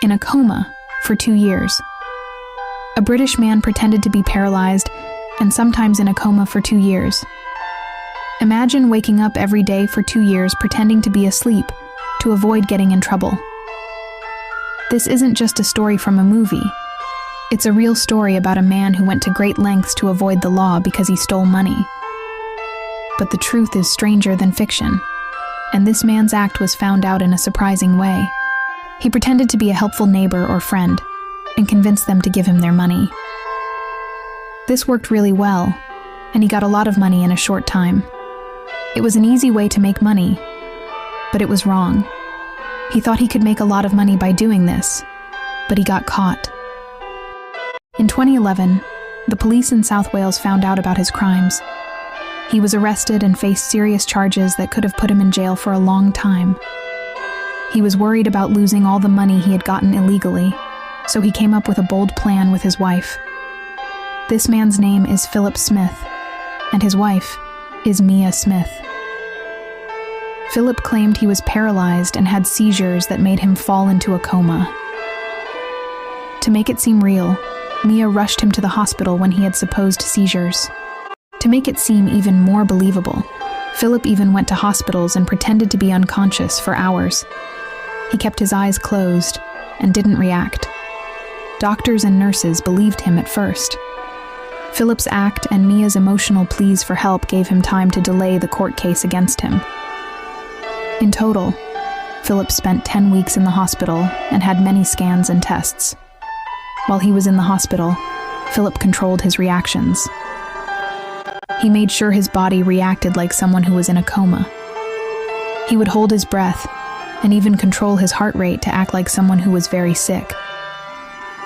in a coma for 2 years. A British man pretended to be paralyzed and sometimes in a coma for 2 years. Imagine waking up every day for 2 years pretending to be asleep to avoid getting in trouble. This isn't just a story from a movie. It's a real story about a man who went to great lengths to avoid the law because he stole money. But the truth is stranger than fiction, and this man's act was found out in a surprising way. He pretended to be a helpful neighbor or friend and convinced them to give him their money. This worked really well, and he got a lot of money in a short time. It was an easy way to make money, but it was wrong. He thought he could make a lot of money by doing this, but he got caught. In 2011, the police in South Wales found out about his crimes. He was arrested and faced serious charges that could have put him in jail for a long time. He was worried about losing all the money he had gotten illegally, so he came up with a bold plan with his wife. This man's name is Phillip Smith, and his wife is Mia Smith. Phillip claimed he was paralyzed and had seizures that made him fall into a coma. To make it seem real, Mia rushed him to the hospital when he had supposed seizures. To make it seem even more believable, Phillip even went to hospitals and pretended to be unconscious for hours. He kept his eyes closed and didn't react. Doctors and nurses believed him at first. Phillip's act and Mia's emotional pleas for help gave him time to delay the court case against him. In total, Phillip spent 10 weeks in the hospital and had many scans and tests. While he was in the hospital, Phillip controlled his reactions. He made sure his body reacted like someone who was in a coma. He would hold his breath and even control his heart rate to act like someone who was very sick.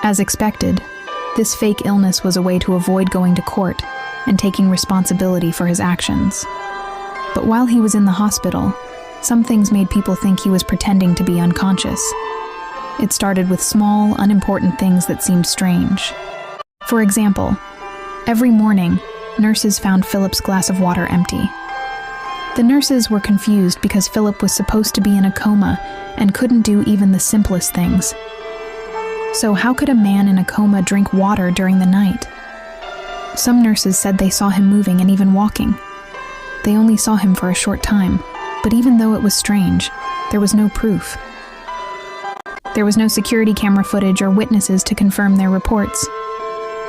As expected, this fake illness was a way to avoid going to court and taking responsibility for his actions. But while he was in the hospital, some things made people think he was pretending to be unconscious. It started with small, unimportant things that seemed strange. For example, every morning, nurses found Phillip's glass of water empty. The nurses were confused because Phillip was supposed to be in a coma and couldn't do even the simplest things. So how could a man in a coma drink water during the night? Some nurses said they saw him moving and even walking. They only saw him for a short time, but even though it was strange, there was no proof. There was no security camera footage or witnesses to confirm their reports.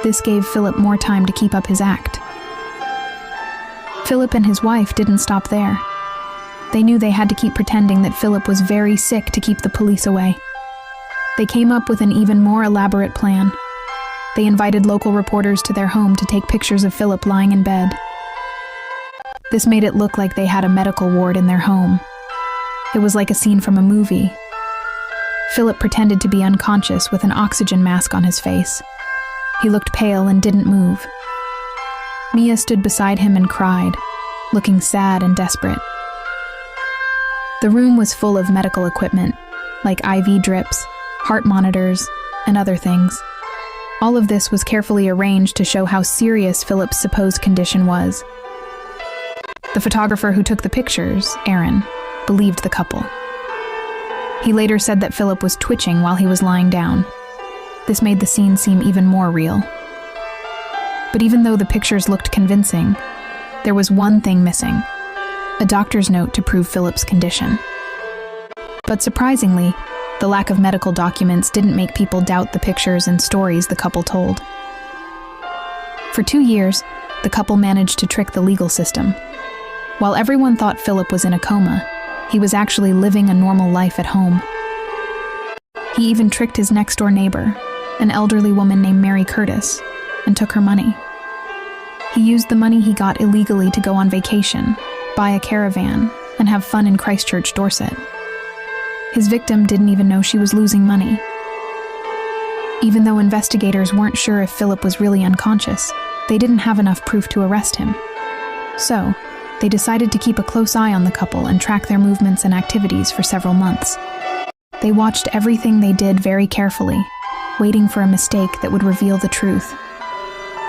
This gave Phillip more time to keep up his act. Phillip and his wife didn't stop there. They knew they had to keep pretending that Phillip was very sick to keep the police away. They came up with an even more elaborate plan. They invited local reporters to their home to take pictures of Phillip lying in bed. This made it look like they had a medical ward in their home. It was like a scene from a movie. Phillip pretended to be unconscious with an oxygen mask on his face. He looked pale and didn't move. Mia stood beside him and cried, looking sad and desperate. The room was full of medical equipment, like IV drips, heart monitors, and other things. All of this was carefully arranged to show how serious Phillip's supposed condition was. The photographer who took the pictures, Aaron, believed the couple. He later said that Phillip was twitching while he was lying down. This made the scene seem even more real. But even though the pictures looked convincing, there was one thing missing: a doctor's note to prove Phillip's condition. But surprisingly, the lack of medical documents didn't make people doubt the pictures and stories the couple told. For 2 years, the couple managed to trick the legal system. While everyone thought Phillip was in a coma, he was actually living a normal life at home. He even tricked his next-door neighbor, an elderly woman named Mary Curtis, and took her money. He used the money he got illegally to go on vacation, buy a caravan, and have fun in Christchurch, Dorset. His victim didn't even know she was losing money. Even though investigators weren't sure if Phillip was really unconscious, they didn't have enough proof to arrest him. So, they decided to keep a close eye on the couple and track their movements and activities for several months. They watched everything they did very carefully, waiting for a mistake that would reveal the truth.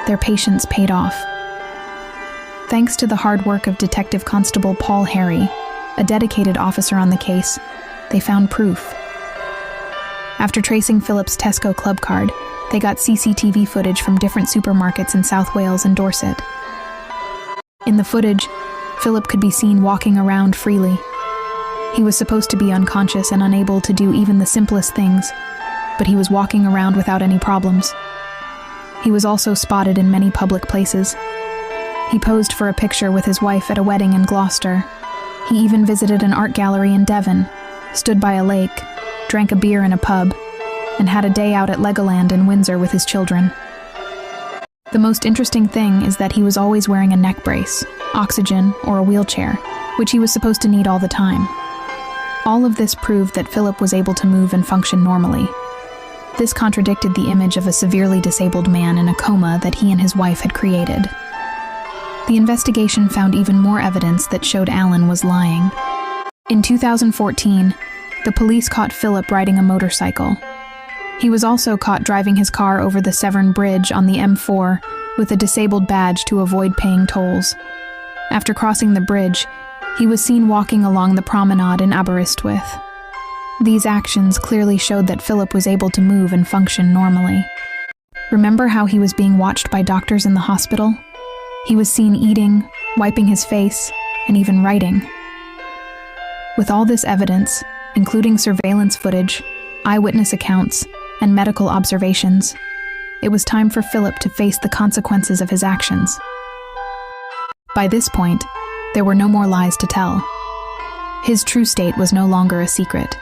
Their patience paid off. Thanks to the hard work of Detective Constable Paul Harry, a dedicated officer on the case, they found proof. After tracing Philip's Tesco Clubcard, they got CCTV footage from different supermarkets in South Wales and Dorset. In the footage, Philip could be seen walking around freely. He was supposed to be unconscious and unable to do even the simplest things, but he was walking around without any problems. He was also spotted in many public places. He posed for a picture with his wife at a wedding in Gloucester. He even visited an art gallery in Devon, stood by a lake, drank a beer in a pub, and had a day out at Legoland in Windsor with his children. The most interesting thing is that he was always wearing a neck brace, oxygen, or a wheelchair, which he was supposed to need all the time. All of this proved that Philip was able to move and function normally. This contradicted the image of a severely disabled man in a coma that he and his wife had created. The investigation found even more evidence that showed Alan was lying. In 2014, the police caught Philip riding a motorcycle. He was also caught driving his car over the Severn Bridge on the M4 with a disabled badge to avoid paying tolls. After crossing the bridge, he was seen walking along the promenade in Aberystwyth. These actions clearly showed that Philip was able to move and function normally. Remember how he was being watched by doctors in the hospital? He was seen eating, wiping his face, and even writing. With all this evidence, including surveillance footage, eyewitness accounts, and medical observations, it was time for Philip to face the consequences of his actions. By this point, there were no more lies to tell. His true state was no longer a secret.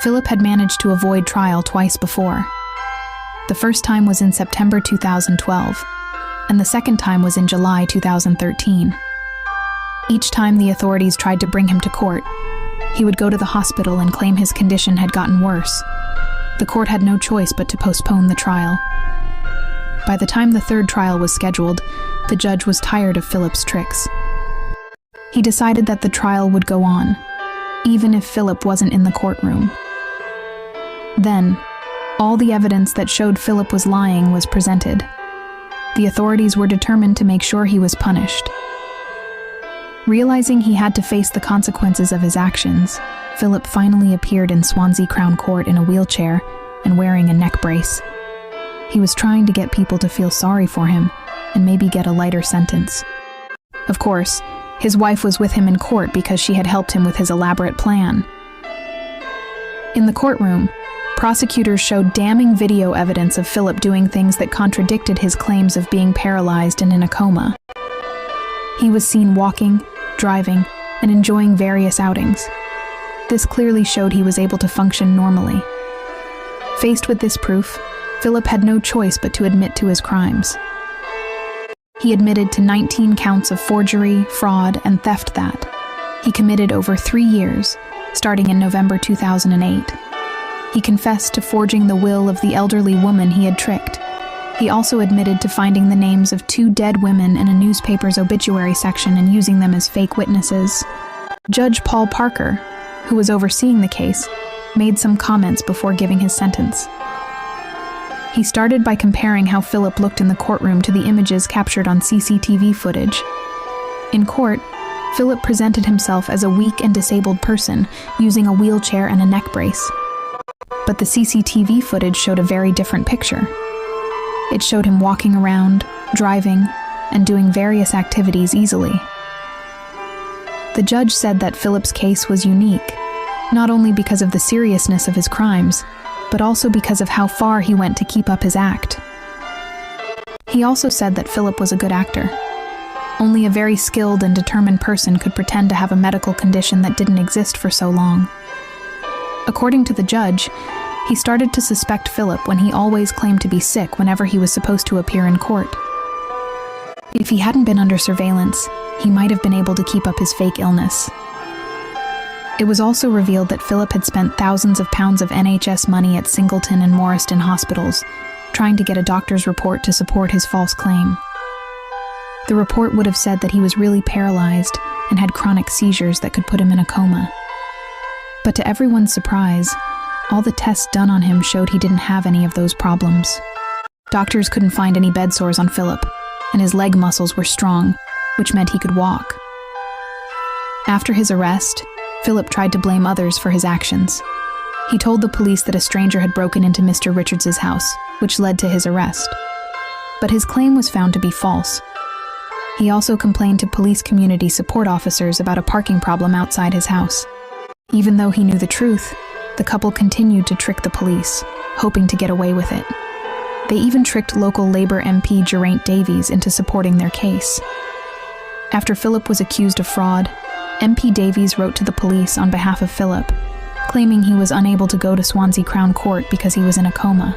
Philip had managed to avoid trial twice before. The first time was in September 2012, and the second time was in July 2013. Each time the authorities tried to bring him to court, he would go to the hospital and claim his condition had gotten worse. The court had no choice but to postpone the trial. By the time the third trial was scheduled, the judge was tired of Philip's tricks. He decided that the trial would go on, even if Philip wasn't in the courtroom. Then, all the evidence that showed Philip was lying was presented. The authorities were determined to make sure he was punished. Realizing he had to face the consequences of his actions, Philip finally appeared in Swansea Crown Court in a wheelchair and wearing a neck brace. He was trying to get people to feel sorry for him and maybe get a lighter sentence. Of course, his wife was with him in court because she had helped him with his elaborate plan. In the courtroom, prosecutors showed damning video evidence of Philip doing things that contradicted his claims of being paralyzed and in a coma. He was seen walking, driving, and enjoying various outings. This clearly showed he was able to function normally. Faced with this proof, Philip had no choice but to admit to his crimes. He admitted to 19 counts of forgery, fraud, and theft that he committed over 3 years, starting in November 2008. He confessed to forging the will of the elderly woman he had tricked. He also admitted to finding the names of 2 dead women in a newspaper's obituary section and using them as fake witnesses. Judge Paul Parker, who was overseeing the case, made some comments before giving his sentence. He started by comparing how Philip looked in the courtroom to the images captured on CCTV footage. In court, Philip presented himself as a weak and disabled person, using a wheelchair and a neck brace. But the CCTV footage showed a very different picture. It showed him walking around, driving, and doing various activities easily. The judge said that Philip's case was unique, not only because of the seriousness of his crimes, but also because of how far he went to keep up his act. He also said that Philip was a good actor. Only a very skilled and determined person could pretend to have a medical condition that didn't exist for so long. According to the judge, he started to suspect Philip when he always claimed to be sick whenever he was supposed to appear in court. If he hadn't been under surveillance, he might have been able to keep up his fake illness. It was also revealed that Philip had spent thousands of pounds of NHS money at Singleton and Morriston hospitals, trying to get a doctor's report to support his false claim. The report would have said that he was really paralyzed and had chronic seizures that could put him in a coma. But to everyone's surprise, all the tests done on him showed he didn't have any of those problems. Doctors couldn't find any bed sores on Philip, and his leg muscles were strong, which meant he could walk. After his arrest, Philip tried to blame others for his actions. He told the police that a stranger had broken into Mr. Richards's house, which led to his arrest. But his claim was found to be false. He also complained to police community support officers about a parking problem outside his house. Even though he knew the truth, the couple continued to trick the police, hoping to get away with it. They even tricked local Labour MP Geraint Davies into supporting their case. After Phillip was accused of fraud, MP Davies wrote to the police on behalf of Phillip, claiming he was unable to go to Swansea Crown Court because he was in a coma.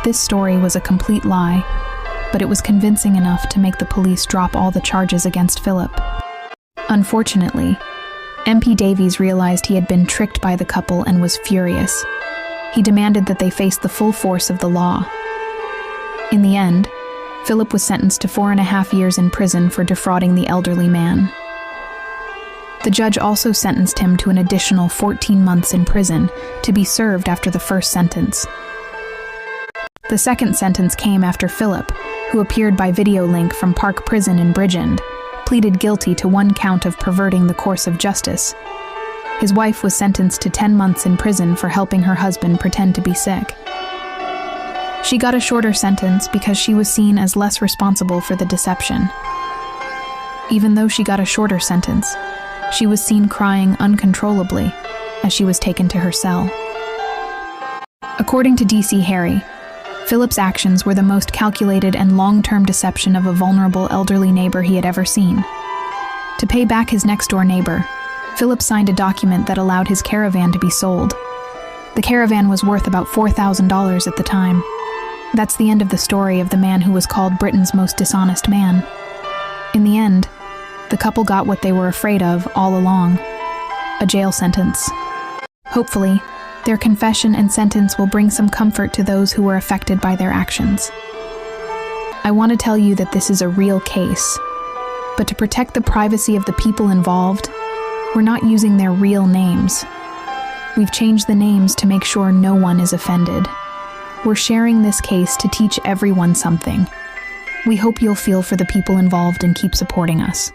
This story was a complete lie, but it was convincing enough to make the police drop all the charges against Phillip. Unfortunately, MP Davies realized he had been tricked by the couple and was furious. He demanded that they face the full force of the law. In the end, Phillip was sentenced to 4.5 years in prison for defrauding the elderly man. The judge also sentenced him to an additional 14 months in prison to be served after the first sentence. The second sentence came after Phillip, who appeared by video link from Park Prison in Bridgend, pleaded guilty to 1 count of perverting the course of justice. His wife was sentenced to 10 months in prison for helping her husband pretend to be sick. She got a shorter sentence because she was seen as less responsible for the deception. Even though she got a shorter sentence, she was seen crying uncontrollably as she was taken to her cell. According to DC Harry, Phillip's actions were the most calculated and long-term deception of a vulnerable elderly neighbor he had ever seen. To pay back his next-door neighbor, Phillip signed a document that allowed his caravan to be sold. The caravan was worth about $4,000 at the time. That's the end of the story of the man who was called Britain's most dishonest man. In the end, the couple got what they were afraid of all along: a jail sentence. Hopefully, their confession and sentence will bring some comfort to those who were affected by their actions. I want to tell you that this is a real case, but to protect the privacy of the people involved, we're not using their real names. We've changed the names to make sure no one is offended. We're sharing this case to teach everyone something. We hope you'll feel for the people involved and keep supporting us.